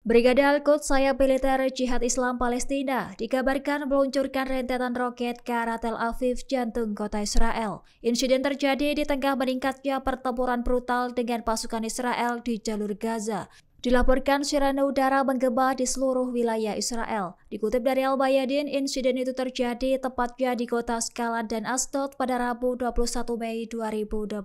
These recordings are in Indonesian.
Brigade Al-Quds sayap militer Jihad Islam Palestina dikabarkan meluncurkan rentetan roket ke arah Tel Aviv, jantung kota Israel. Insiden terjadi di tengah meningkatnya pertempuran brutal dengan pasukan Israel di jalur Gaza. Dilaporkan sirene udara menggema di seluruh wilayah Israel. Dikutip dari Al-Bayadin, insiden itu terjadi tepatnya di kota Asqalan dan Ashdod pada Rabu 21 Mei 2025.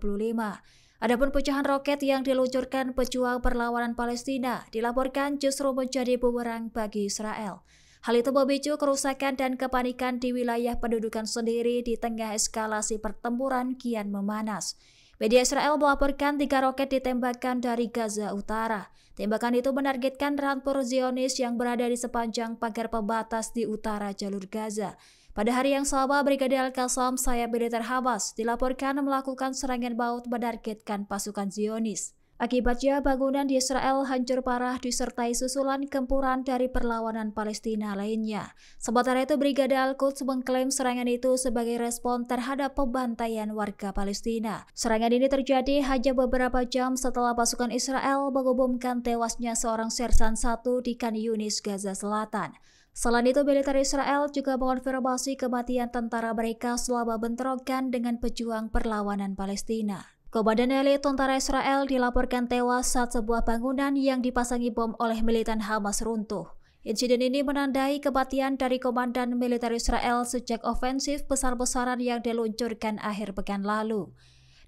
Adapun pecahan roket yang diluncurkan pejuang perlawanan Palestina dilaporkan justru menjadi bumerang bagi Israel. Hal itu memicu kerusakan dan kepanikan di wilayah pendudukan sendiri di tengah eskalasi pertempuran kian memanas. Media Israel melaporkan 3 roket ditembakkan dari Gaza Utara. Tembakan itu menargetkan rampur Zionis yang berada di sepanjang pagar pembatas di utara jalur Gaza. Pada hari yang sama, Brigade Al-Qassam sayap militer Hamas dilaporkan melakukan serangan maut menargetkan pasukan Zionis. Akibatnya, bangunan di Israel hancur parah disertai susulan gempuran dari perlawanan Palestina lainnya. Sementara itu, Brigade Al-Quds mengklaim serangan itu sebagai respon terhadap pembantaian warga Palestina. Serangan ini terjadi hanya beberapa jam setelah pasukan Israel mengumumkan tewasnya seorang sersan 1 di Khan Yunis, Gaza Selatan. Selain itu, militer Israel juga mengonfirmasi kematian tentara mereka selama bentrokan dengan pejuang perlawanan Palestina. Komandan elit tentara Israel dilaporkan tewas saat sebuah bangunan yang dipasangi bom oleh militan Hamas runtuh. Insiden ini menandai kematian dari komandan militer Israel sejak ofensif besar-besaran yang diluncurkan akhir pekan lalu.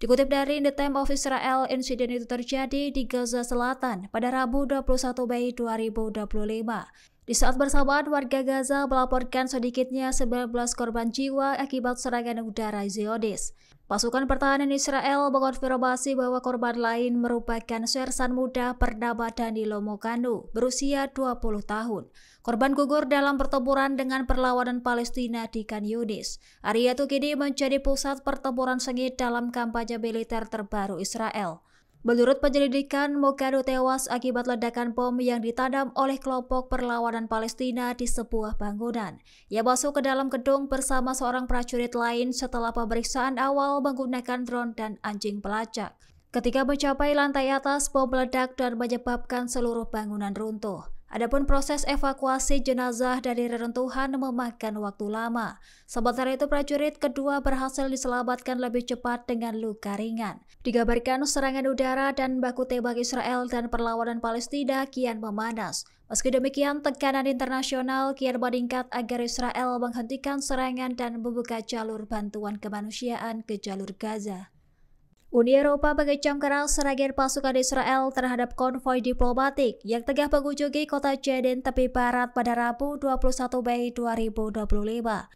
Dikutip dari The Times of Israel, insiden itu terjadi di Gaza Selatan pada Rabu 21 Mei 2025. Di saat bersamaan, warga Gaza melaporkan sedikitnya 19 korban jiwa akibat serangan udara Zionis. Pasukan pertahanan Israel mengonfirmasi bahwa korban lain merupakan sersan muda bernama Danilo Mokanu, berusia 20 tahun. Korban gugur dalam pertempuran dengan perlawanan Palestina di Khan Yunis. Area itu kini menjadi pusat pertempuran sengit dalam kampanye militer terbaru Israel. Menurut penyelidikan, Mokanu tewas akibat ledakan bom yang ditanam oleh kelompok perlawanan Palestina di sebuah bangunan. Ia masuk ke dalam gedung bersama seorang prajurit lain setelah pemeriksaan awal menggunakan drone dan anjing pelacak. Ketika mencapai lantai atas, bom meledak dan menyebabkan seluruh bangunan runtuh. Adapun proses evakuasi jenazah dari reruntuhan memakan waktu lama. Sementara itu, prajurit kedua berhasil diselamatkan lebih cepat dengan luka ringan. Dikabarkan serangan udara dan baku tembak Israel dan perlawanan Palestina kian memanas. Meski demikian, tekanan internasional kian meningkat agar Israel menghentikan serangan dan membuka jalur bantuan kemanusiaan ke jalur Gaza. Uni Eropa mengecam keras serangan pasukan Israel terhadap konvoi diplomatik yang tengah mengunjungi kota Jenin, tepi barat pada Rabu 21 Mei 2025.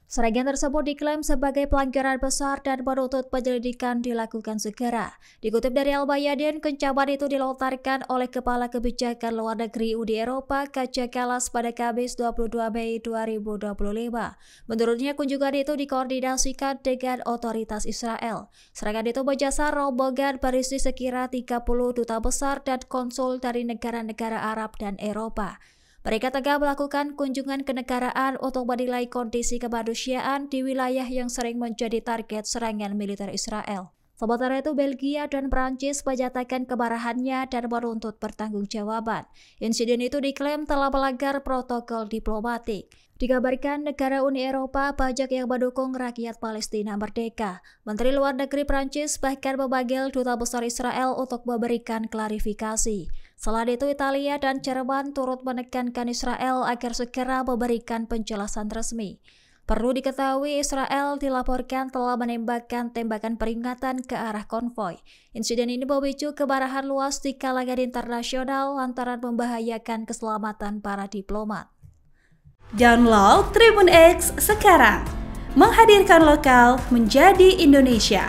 Serangan tersebut diklaim sebagai pelanggaran besar dan menuntut penyelidikan dilakukan segera. Dikutip dari Al-Bayadin, kecaman itu dilontarkan oleh Kepala Kebijakan Luar Negeri Uni Eropa Kaja Kallas pada Kamis 22 Mei 2025. Menurutnya, kunjungan itu dikoordinasikan dengan otoritas Israel. Serangan itu menjasar rombongan berisi sekira 30 duta besar dan konsul dari negara-negara Arab dan Eropa. Mereka tengah melakukan kunjungan kenegaraan untuk menilai kondisi kemanusiaan di wilayah yang sering menjadi target serangan militer Israel. Sementara itu, Belgia dan Prancis menyatakan kemarahannya dan menuntut pertanggungjawaban. Insiden itu diklaim telah melanggar protokol diplomatik. Dikabarkan negara Uni Eropa banyak yang mendukung rakyat Palestina merdeka. Menteri Luar Negeri Prancis bahkan memanggil Duta Besar Israel untuk memberikan klarifikasi. Selain itu, Italia dan Jerman turut menekankan Israel agar segera memberikan penjelasan resmi. Perlu diketahui, Israel dilaporkan telah menembakkan tembakan peringatan ke arah konvoi. Insiden ini memicu kemarahan luas di kalangan internasional lantaran membahayakan keselamatan para diplomat. Download Tribun X sekarang, menghadirkan lokal menjadi Indonesia.